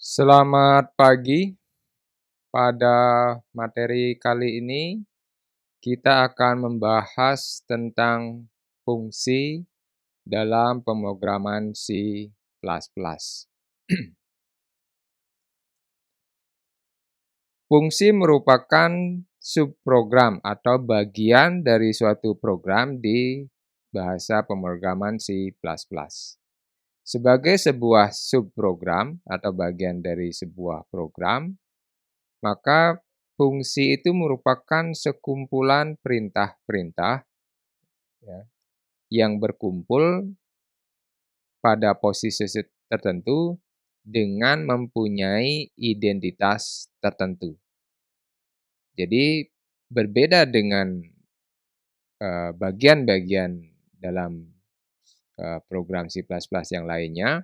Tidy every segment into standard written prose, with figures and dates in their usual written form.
Selamat pagi. Pada materi kali ini kita akan membahas tentang fungsi dalam pemrograman C++. Fungsi merupakan subprogram atau bagian dari suatu program di bahasa pemrograman C++. Sebagai sebuah subprogram atau bagian dari sebuah program, maka fungsi itu merupakan sekumpulan perintah-perintah ya, yang berkumpul pada posisi tertentu dengan mempunyai identitas tertentu. Jadi berbeda dengan bagian-bagian dalam program C++ yang lainnya,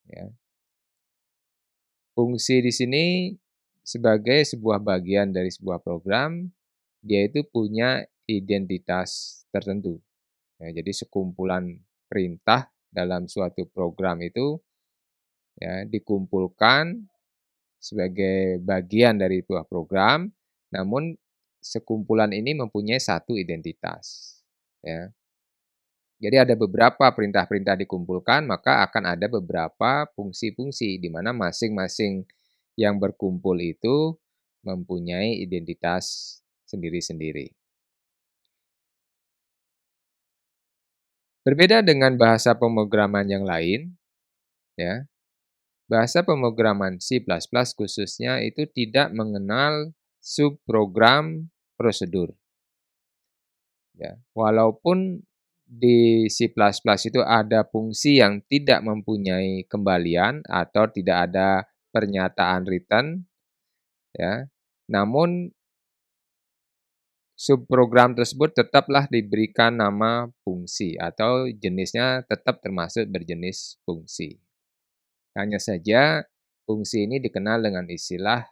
ya, fungsi di sini sebagai sebuah bagian dari sebuah program, dia itu punya identitas tertentu. Ya, jadi sekumpulan perintah dalam suatu program itu ya, dikumpulkan sebagai bagian dari sebuah program, namun sekumpulan ini mempunyai satu identitas. Ya. Jadi ada beberapa perintah-perintah dikumpulkan, maka akan ada beberapa fungsi-fungsi di mana masing-masing yang berkumpul itu mempunyai identitas sendiri-sendiri. Berbeda dengan bahasa pemrograman yang lain, ya, bahasa pemrograman C++ khususnya itu tidak mengenal subprogram prosedur. Ya, walaupun di C++ itu ada fungsi yang tidak mempunyai kembalian atau tidak ada pernyataan return, ya, namun subprogram tersebut tetaplah diberikan nama fungsi atau jenisnya tetap termasuk berjenis fungsi. Hanya saja fungsi ini dikenal dengan istilah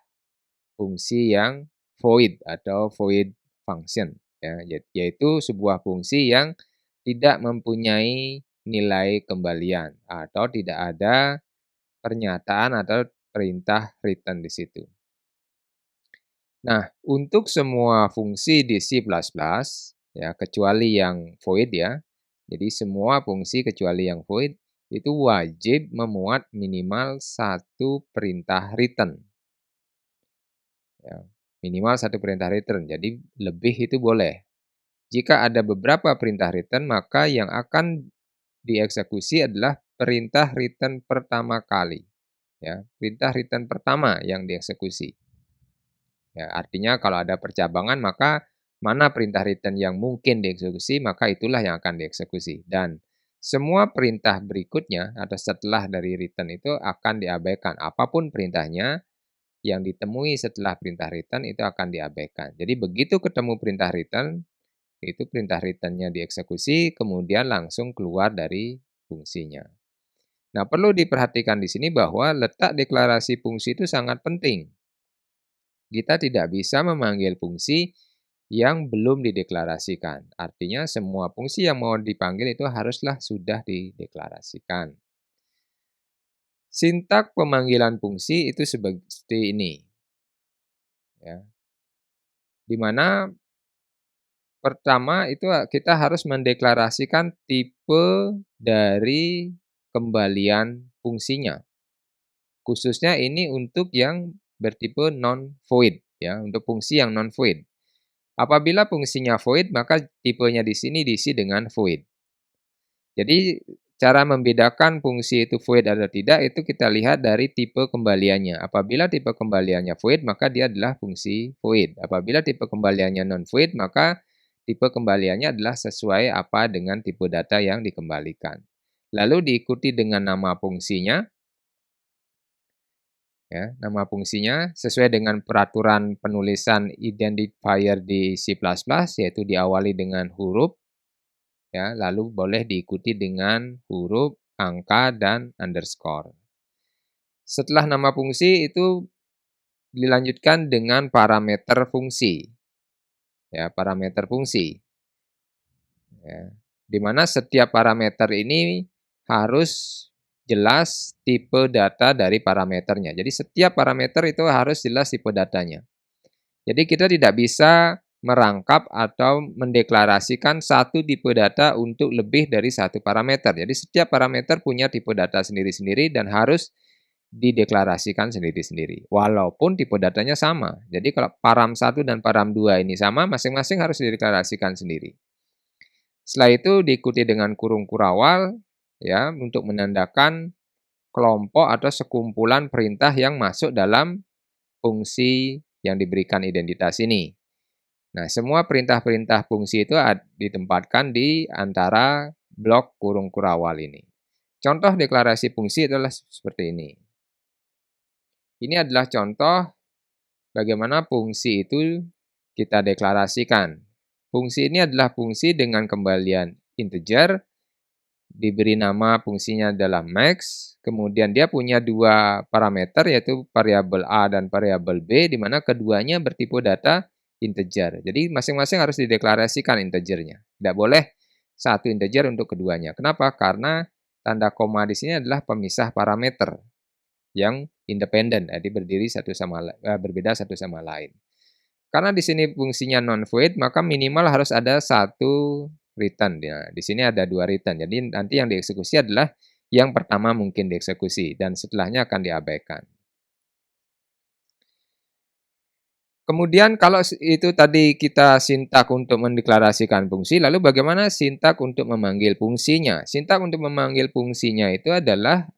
fungsi yang void atau void function, ya, yaitu sebuah fungsi yang tidak mempunyai nilai kembalian atau tidak ada pernyataan atau perintah return di situ. Nah, untuk semua fungsi di C++, ya, kecuali yang void ya, jadi semua fungsi kecuali yang void itu wajib memuat minimal satu perintah return. Ya, minimal satu perintah return, jadi lebih itu boleh. Jika ada beberapa perintah return, maka yang akan dieksekusi adalah perintah return pertama kali. Ya, perintah return pertama yang dieksekusi. Ya, artinya kalau ada percabangan, maka mana perintah return yang mungkin dieksekusi, maka itulah yang akan dieksekusi. Dan semua perintah berikutnya atau setelah dari return itu akan diabaikan. Apapun perintahnya, yang ditemui setelah perintah return itu akan diabaikan. Jadi begitu ketemu perintah return, itu perintah return-nya dieksekusi, kemudian langsung keluar dari fungsinya. Nah, perlu diperhatikan di sini bahwa letak deklarasi fungsi itu sangat penting. Kita tidak bisa memanggil fungsi yang belum dideklarasikan. Artinya semua fungsi yang mau dipanggil itu haruslah sudah dideklarasikan. Sintak pemanggilan fungsi itu seperti ini. Ya. Di mana pertama itu kita harus mendeklarasikan tipe dari kembalian fungsinya. Khususnya ini untuk yang bertipe non-void, ya, untuk fungsi yang non-void. Apabila fungsinya void, maka tipenya di sini diisi dengan void. Jadi cara membedakan fungsi itu void atau tidak itu kita lihat dari tipe kembaliannya. Apabila tipe kembaliannya void, maka dia adalah fungsi void. Apabila tipe kembaliannya non-void, maka tipe kembaliannya adalah sesuai apa dengan tipe data yang dikembalikan. Lalu diikuti dengan nama fungsinya. Ya, nama fungsinya sesuai dengan peraturan penulisan identifier di C++, yaitu diawali dengan huruf, ya, lalu boleh diikuti dengan huruf, angka, dan underscore. Setelah nama fungsi itu dilanjutkan dengan parameter fungsi. Ya, parameter fungsi. Ya, di mana setiap parameter ini harus jelas tipe data dari parameternya. Jadi setiap parameter itu harus jelas tipe datanya. Jadi kita tidak bisa merangkap atau mendeklarasikan satu tipe data untuk lebih dari satu parameter. Jadi setiap parameter punya tipe data sendiri-sendiri dan harus dideklarasikan sendiri-sendiri. Walaupun tipe datanya sama. Jadi kalau param 1 dan param 2 ini sama, masing-masing harus dideklarasikan sendiri. Setelah itu diikuti dengan kurung kurawal ya untuk menandakan kelompok atau sekumpulan perintah yang masuk dalam fungsi yang diberikan identitas ini. Nah, semua perintah-perintah fungsi itu ditempatkan di antara blok kurung kurawal ini. Contoh deklarasi fungsi adalah seperti ini. Ini adalah contoh bagaimana fungsi itu kita deklarasikan. Fungsi ini adalah fungsi dengan kembalian integer, diberi nama fungsinya adalah max, kemudian dia punya dua parameter yaitu variabel A dan variabel B, di mana keduanya bertipe data integer. Jadi masing-masing harus dideklarasikan integernya. Tidak boleh satu integer untuk keduanya. Kenapa? Karena tanda koma di sini adalah pemisah parameter yang independen, jadi berbeda satu sama lain. Karena di sini fungsinya non-void, maka minimal harus ada satu return. Ya, di sini ada dua return. Jadi nanti yang dieksekusi adalah yang pertama mungkin dieksekusi dan setelahnya akan diabaikan. Kemudian kalau itu tadi kita sintak untuk mendeklarasikan fungsi, lalu bagaimana sintak untuk memanggil fungsinya? Sintak untuk memanggil fungsinya itu adalah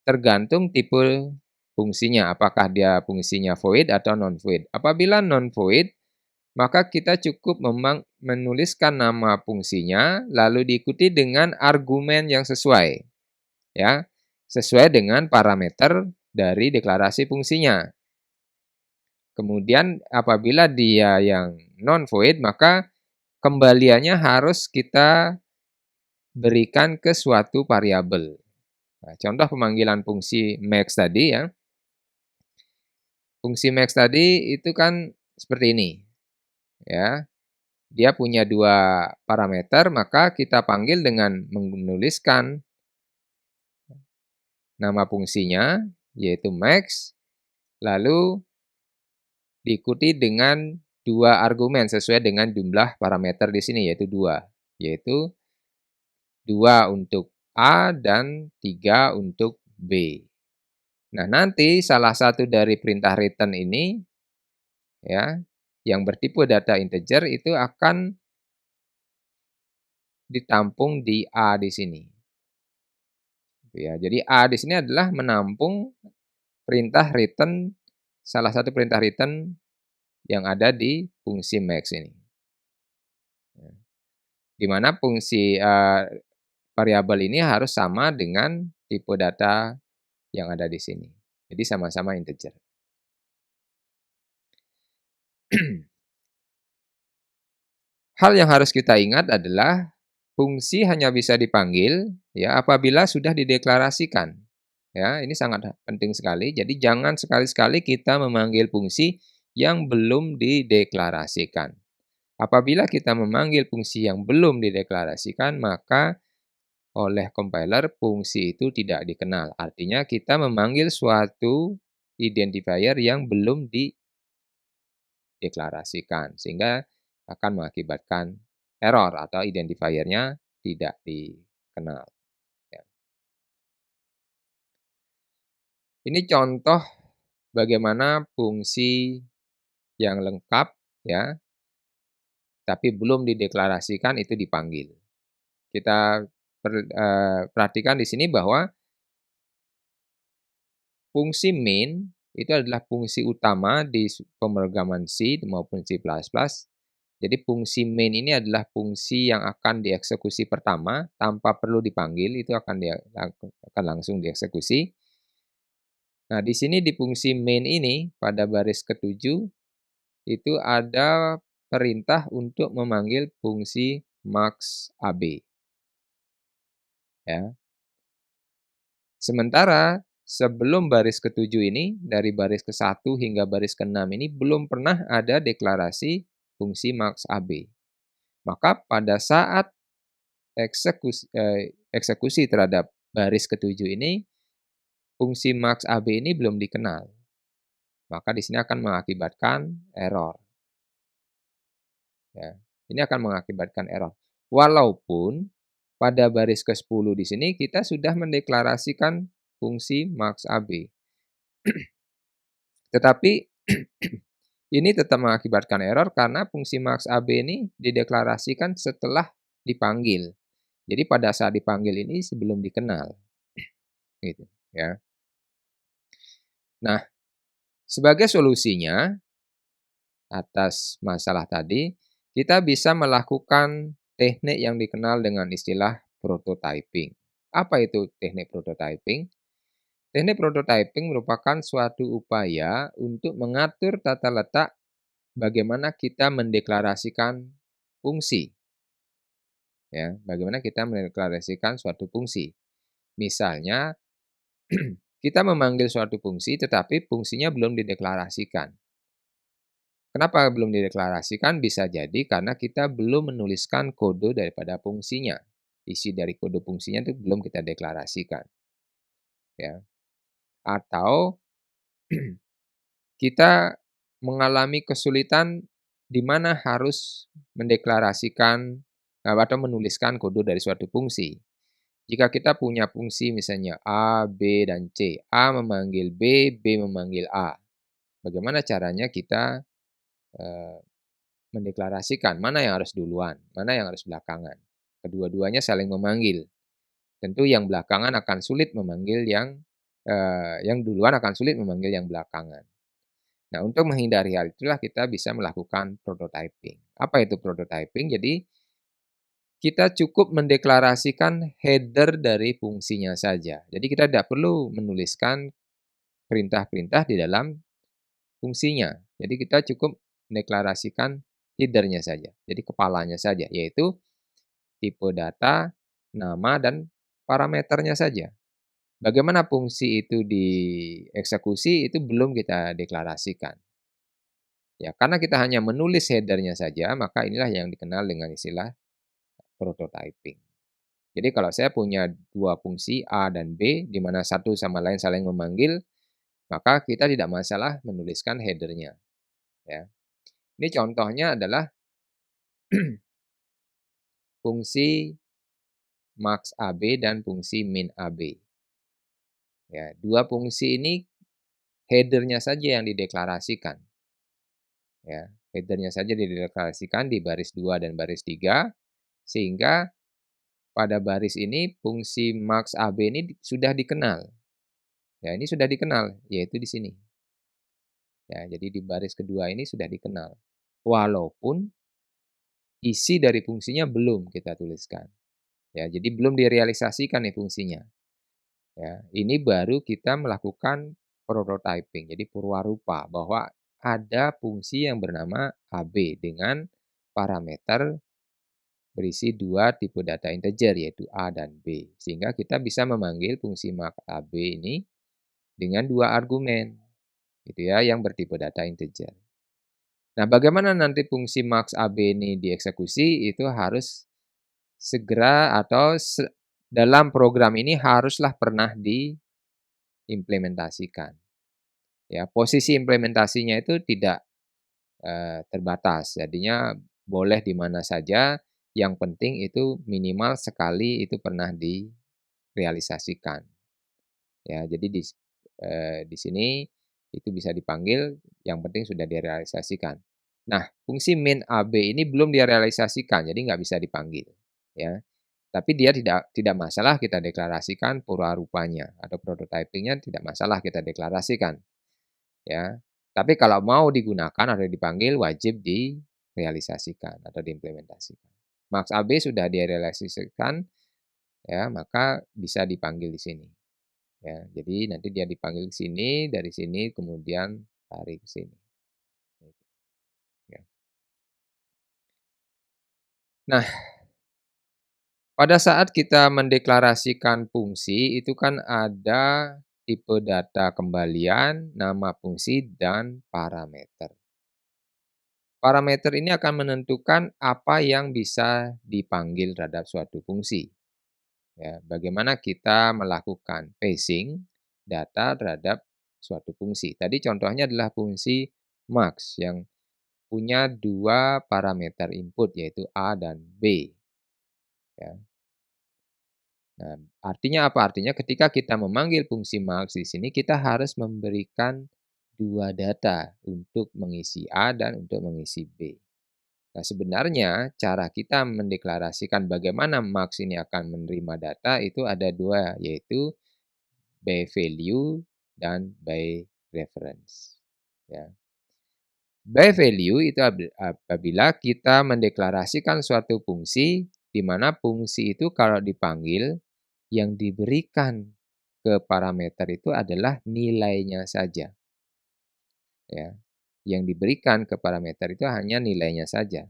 tergantung tipe fungsinya, apakah dia fungsinya void atau non-void. Apabila non-void, maka kita cukup menuliskan nama fungsinya, lalu diikuti dengan argumen yang sesuai. Ya, sesuai dengan parameter dari deklarasi fungsinya. Kemudian apabila dia yang non-void, maka kembaliannya harus kita berikan ke suatu variabel. Nah, contoh pemanggilan fungsi max tadi ya. Fungsi max tadi itu kan seperti ini. Ya. Dia punya dua parameter, maka kita panggil dengan menuliskan nama fungsinya, yaitu max, lalu diikuti dengan dua argumen sesuai dengan jumlah parameter di sini, yaitu 2. Yaitu 2 untuk A dan 3 untuk B. Nah, nanti salah satu dari perintah return ini, ya, yang bertipe data integer itu akan ditampung di A di sini. Ya, jadi A di sini adalah menampung perintah return, salah satu perintah return yang ada di fungsi max ini. Di mana fungsi variabel ini harus sama dengan tipe data yang ada di sini. Jadi sama-sama integer. Hal yang harus kita ingat adalah fungsi hanya bisa dipanggil ya apabila sudah dideklarasikan. Ya, ini sangat penting sekali. Jadi jangan sekali-sekali kita memanggil fungsi yang belum dideklarasikan. Apabila kita memanggil fungsi yang belum dideklarasikan, maka oleh compiler fungsi itu tidak dikenal. Artinya kita memanggil suatu identifier yang belum dideklarasikan, sehingga akan mengakibatkan error atau identifiernya tidak dikenal. Ya. Ini contoh bagaimana fungsi yang lengkap ya, tapi belum dideklarasikan itu dipanggil. Kita perhatikan di sini bahwa fungsi main itu adalah fungsi utama di pemrograman C maupun C++. Jadi fungsi main ini adalah fungsi yang akan dieksekusi pertama tanpa perlu dipanggil, itu akan langsung dieksekusi. Nah, di sini di fungsi main ini pada baris ke-7 itu ada perintah untuk memanggil fungsi max AB. Ya. Sementara sebelum baris ke-7 ini, dari baris ke-1 hingga baris ke-6 ini belum pernah ada deklarasi fungsi max AB. Maka pada saat eksekusi terhadap baris ketujuh ini, fungsi max AB ini belum dikenal. Maka di sini akan mengakibatkan error, ya. Ini akan mengakibatkan error. Walaupun pada baris ke-10 di sini kita sudah mendeklarasikan fungsi max AB. Tetapi ini tetap mengakibatkan error karena fungsi max AB ini dideklarasikan setelah dipanggil. Jadi pada saat dipanggil ini sebelum dikenal, gitu, ya. Nah, sebagai solusinya atas masalah tadi, kita bisa melakukan teknik yang dikenal dengan istilah prototyping. Apa itu teknik prototyping? Teknik prototyping merupakan suatu upaya untuk mengatur tata letak bagaimana kita mendeklarasikan fungsi, ya. Bagaimana kita mendeklarasikan suatu fungsi. Misalnya, kita memanggil suatu fungsi tetapi fungsinya belum dideklarasikan. Kenapa belum dideklarasikan? Bisa jadi karena kita belum menuliskan kode daripada fungsinya. Isi dari kode fungsinya itu belum kita deklarasikan, ya. Atau kita mengalami kesulitan di mana harus mendeklarasikan atau menuliskan kode dari suatu fungsi. Jika kita punya fungsi misalnya A, B, dan C. A memanggil B, B memanggil A. Bagaimana caranya kita eh, mendeklarasikan mana yang harus duluan, mana yang harus belakangan. Kedua-duanya saling memanggil. Tentu yang belakangan akan sulit memanggil yang duluan akan sulit memanggil yang belakangan. Nah, untuk menghindari hal itulah kita bisa melakukan prototyping. Apa itu prototyping? Jadi, kita cukup mendeklarasikan header dari fungsinya saja. Jadi, kita tidak perlu menuliskan perintah-perintah di dalam fungsinya. Jadi, kita cukup mendeklarasikan header-nya saja. Jadi, kepalanya saja, yaitu tipe data, nama, dan parameternya saja. Bagaimana fungsi itu dieksekusi, itu belum kita deklarasikan. Ya, karena kita hanya menulis header-nya saja, maka inilah yang dikenal dengan istilah prototyping. Jadi kalau saya punya dua fungsi A dan B, di mana satu sama lain saling memanggil, maka kita tidak masalah menuliskan header-nya. Ya. Ini contohnya adalah fungsi max AB dan fungsi min AB. Ya, dua fungsi ini header-nya saja yang dideklarasikan. Ya, header-nya saja dideklarasikan di baris 2 dan baris 3, sehingga pada baris ini fungsi max AB ini sudah dikenal. Ya, ini sudah dikenal, yaitu di sini. Ya, jadi di baris kedua ini sudah dikenal. Walaupun isi dari fungsinya belum kita tuliskan. Ya, jadi belum direalisasikan nih fungsinya. Ya, ini baru kita melakukan prototyping. Jadi purwarupa bahwa ada fungsi yang bernama AB dengan parameter berisi dua tipe data integer yaitu A dan B. Sehingga kita bisa memanggil fungsi max AB ini dengan dua argumen gitu ya yang bertipe data integer. Nah, bagaimana nanti fungsi max AB ini dieksekusi itu harus segera atau dalam program ini haruslah pernah diimplementasikan. Ya, posisi implementasinya itu tidak terbatas. Jadinya boleh di mana saja, yang penting itu minimal sekali itu pernah direalisasikan. Ya, jadi di sini itu bisa dipanggil, yang penting sudah direalisasikan. Nah, fungsi main AB ini belum direalisasikan, jadi nggak bisa dipanggil, ya. Tapi dia tidak masalah kita deklarasikan purwarupanya atau prototyping-nya tidak masalah kita deklarasikan, ya. Tapi kalau mau digunakan atau dipanggil wajib direalisasikan atau diimplementasikan. Max AB sudah direalisasikan, ya, maka bisa dipanggil di sini. Ya, jadi nanti dia dipanggil ke sini, dari sini kemudian tarik ke sini. Gitu, ya. Nah, pada saat kita mendeklarasikan fungsi, itu kan ada tipe data kembalian, nama fungsi, dan parameter. Parameter ini akan menentukan apa yang bisa dipanggil terhadap suatu fungsi. ya, bagaimana kita melakukan passing data terhadap suatu fungsi. Tadi contohnya adalah fungsi max yang punya 2 parameter input yaitu A dan B, ya. Nah, artinya apa? Artinya ketika kita memanggil fungsi max di sini kita harus memberikan 2 data untuk mengisi A dan untuk mengisi B. Nah, sebenarnya cara kita mendeklarasikan bagaimana max ini akan menerima data itu ada 2 yaitu by value dan by reference, ya. By value itu apabila kita mendeklarasikan suatu fungsi, di mana fungsi itu kalau dipanggil, yang diberikan ke parameter itu adalah nilainya saja, ya. Yang diberikan ke parameter itu hanya nilainya saja.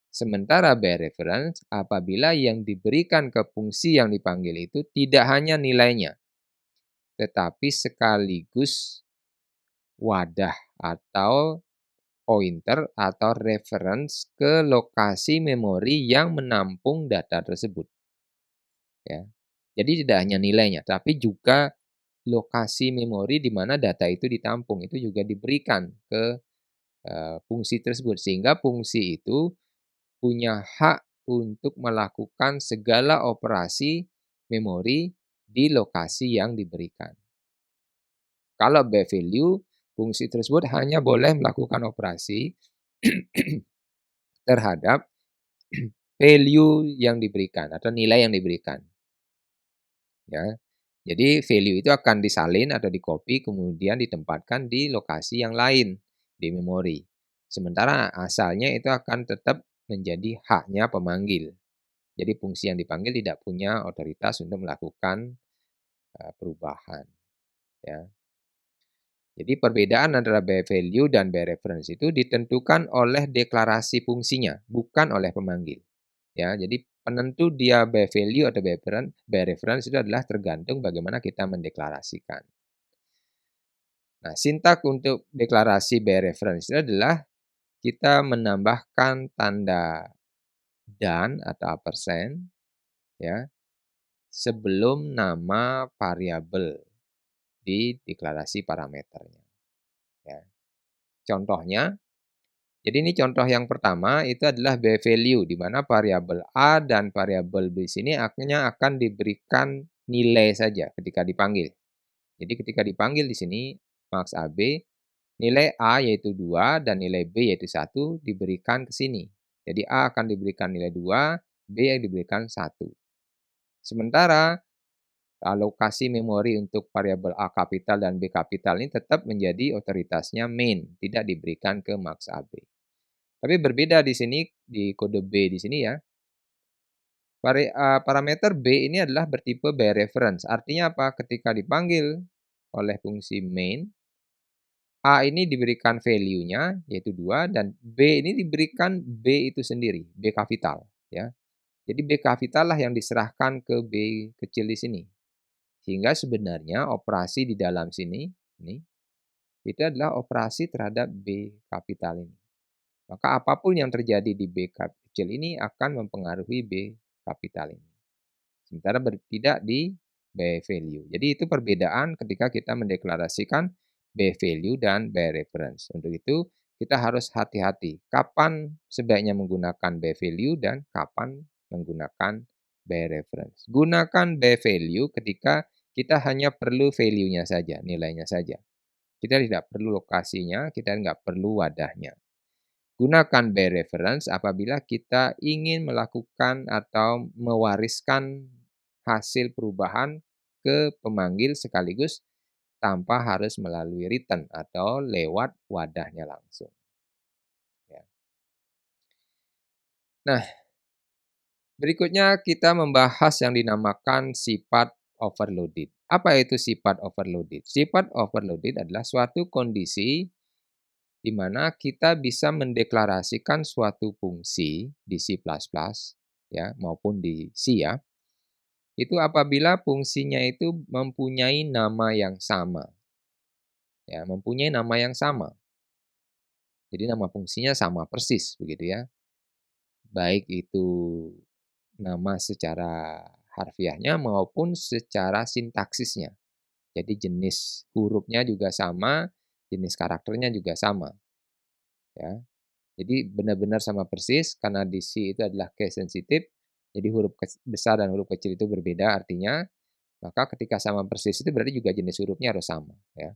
Sementara by reference, apabila yang diberikan ke fungsi yang dipanggil itu tidak hanya nilainya, tetapi sekaligus wadah atau pointer atau reference ke lokasi memori yang menampung data tersebut, ya. Jadi tidak hanya nilainya, tapi juga lokasi memori di mana data itu ditampung, itu juga diberikan ke, fungsi tersebut. Sehingga fungsi itu punya hak untuk melakukan segala operasi memori di lokasi yang diberikan. Kalau by value, fungsi tersebut hanya boleh melakukan operasi terhadap value yang diberikan atau nilai yang diberikan, ya. Jadi value itu akan disalin atau di-copy kemudian ditempatkan di lokasi yang lain di memori. Sementara asalnya itu akan tetap menjadi haknya pemanggil. Jadi fungsi yang dipanggil tidak punya otoritas untuk melakukan, perubahan, ya. Jadi perbedaan antara by value dan by reference itu ditentukan oleh deklarasi fungsinya, bukan oleh pemanggil. Ya, jadi penentu dia by value atau by reference itu adalah tergantung bagaimana kita mendeklarasikan. Nah, sintak untuk deklarasi by reference itu adalah kita menambahkan tanda dan atau persen, ya, sebelum nama variabel di deklarasi parameternya, ya. Contohnya, jadi ini contoh yang pertama itu adalah by value di mana variabel A dan variabel B sini akhirnya akan diberikan nilai saja ketika dipanggil. Jadi ketika dipanggil di sini max AB, nilai A yaitu 2 dan nilai B yaitu 1 diberikan ke sini. Jadi A akan diberikan nilai 2, B yang diberikan 1. Sementara alokasi memori untuk variabel A kapital dan B kapital ini tetap menjadi otoritasnya main, tidak diberikan ke max AB. Tapi berbeda di sini, di kode B di sini ya, parameter B ini adalah bertipe by reference. Artinya apa? Ketika dipanggil oleh fungsi main, A ini diberikan value-nya yaitu 2 dan B ini diberikan B itu sendiri, B kapital, ya. Jadi B kapital lah yang diserahkan ke B kecil di sini. Sehingga sebenarnya operasi di dalam sini, ini, itu adalah operasi terhadap B kapital ini. Maka apapun yang terjadi di B kecil ini akan mempengaruhi B kapital ini. Sementara tidak di by value. Jadi itu perbedaan ketika kita mendeklarasikan by value dan by reference. Untuk itu kita harus hati-hati kapan sebaiknya menggunakan by value dan kapan menggunakan by reference. Gunakan by value ketika kita hanya perlu value-nya saja, nilainya saja. Kita tidak perlu lokasinya, kita nggak perlu wadahnya. Gunakan by reference apabila kita ingin melakukan atau mewariskan hasil perubahan ke pemanggil sekaligus tanpa harus melalui return atau lewat wadahnya langsung, ya. Nah, berikutnya kita membahas yang dinamakan sifat overloaded. Apa itu sifat overloaded? Sifat overloaded adalah suatu kondisi di mana kita bisa mendeklarasikan suatu fungsi di C++, ya, maupun di C ya, itu apabila fungsinya itu mempunyai nama yang sama, ya, mempunyai nama yang sama. Jadi nama fungsinya sama persis begitu ya. Baik itu nama secara harfiahnya maupun secara sintaksisnya. Jadi jenis hurufnya juga sama, jenis karakternya juga sama, ya. Jadi benar-benar sama persis karena di C itu adalah case sensitif, jadi huruf besar dan huruf kecil itu berbeda artinya, maka ketika sama persis itu berarti juga jenis hurufnya harus sama, ya.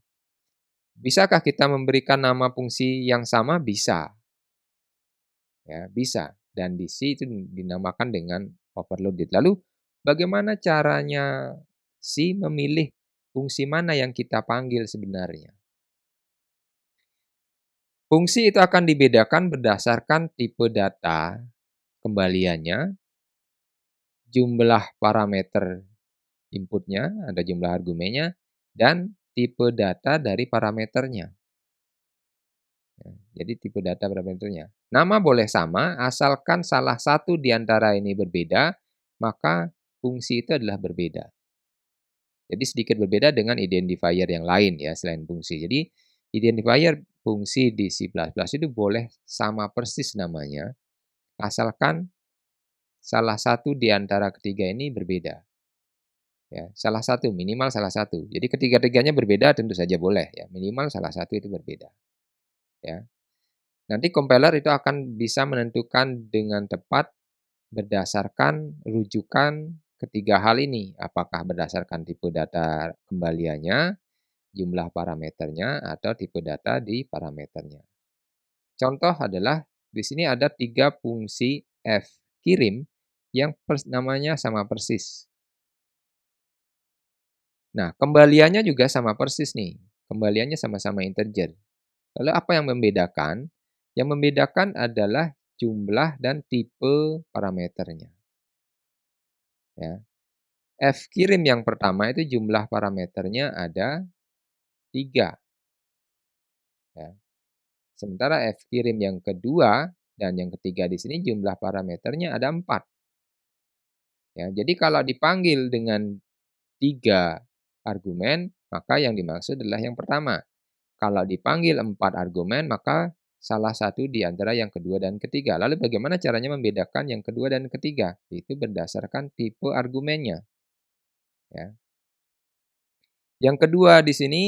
Bisakah kita memberikan nama fungsi yang sama? Bisa, ya, bisa. Dan di C itu dinamakan dengan overloaded. Lalu bagaimana caranya C memilih fungsi mana yang kita panggil sebenarnya? Fungsi itu akan dibedakan berdasarkan tipe data kembaliannya, jumlah parameter inputnya, ada jumlah argumennya, dan tipe data dari parameternya. Ya, jadi tipe data parameternya. Nama boleh sama, asalkan salah satu di antara ini berbeda, maka fungsi itu adalah berbeda. Jadi sedikit berbeda dengan identifier yang lain ya, selain fungsi. Jadi identifier fungsi di C++ itu boleh sama persis namanya, asalkan salah satu di antara ketiga ini berbeda. Ya, salah satu, minimal salah satu. Jadi ketiga-tiganya berbeda tentu saja boleh ya, minimal salah satu itu berbeda, ya. Nanti compiler itu akan bisa menentukan dengan tepat berdasarkan rujukan ketiga hal ini, apakah berdasarkan tipe data kembaliannya, jumlah parameternya, atau tipe data di parameternya. Contoh adalah di sini ada 3 fungsi F kirim yang namanya sama persis. Nah, kembaliannya juga sama persis nih, kembaliannya sama-sama integer. Lalu apa yang membedakan? Yang membedakan adalah jumlah dan tipe parameternya, ya. F kirim yang pertama itu jumlah parameternya ada 3, ya. Sementara F kirim yang kedua dan yang ketiga di sini jumlah parameternya ada 4, ya. Jadi kalau dipanggil dengan 3 argumen, maka yang dimaksud adalah yang pertama. Kalau dipanggil 4 argumen, maka salah satu di antara yang kedua dan ketiga. Lalu bagaimana caranya membedakan yang kedua dan ketiga? Itu berdasarkan tipe argumennya, ya. Yang kedua di sini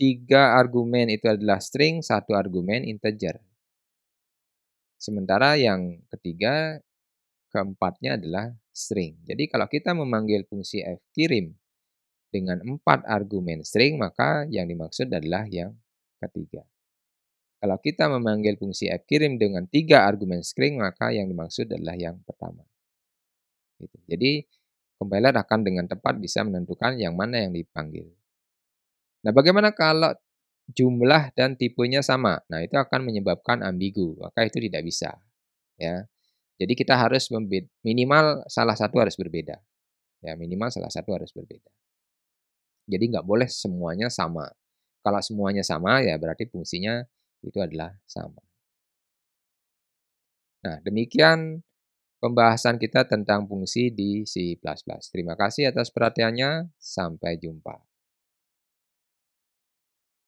3 argumen itu adalah string, 1 argumen integer. Sementara yang ketiga, keempatnya adalah string. Jadi kalau kita memanggil fungsi f kirim dengan 4 argumen string, maka yang dimaksud adalah yang ketiga. Kalau kita memanggil fungsi f kirim dengan 3 argumen string, maka yang dimaksud adalah yang pertama. Gitu. Jadi compiler akan dengan tepat bisa menentukan yang mana yang dipanggil. Nah, bagaimana kalau jumlah dan tipenya sama? Nah, itu akan menyebabkan ambigu, maka itu tidak bisa, ya. Jadi kita harus minimal salah satu harus berbeda, ya, minimal salah satu harus berbeda. Jadi nggak boleh semuanya sama. Kalau semuanya sama, ya berarti fungsinya itu adalah sama. Nah, demikian pembahasan kita tentang fungsi di C++. Terima kasih atas perhatiannya, sampai jumpa.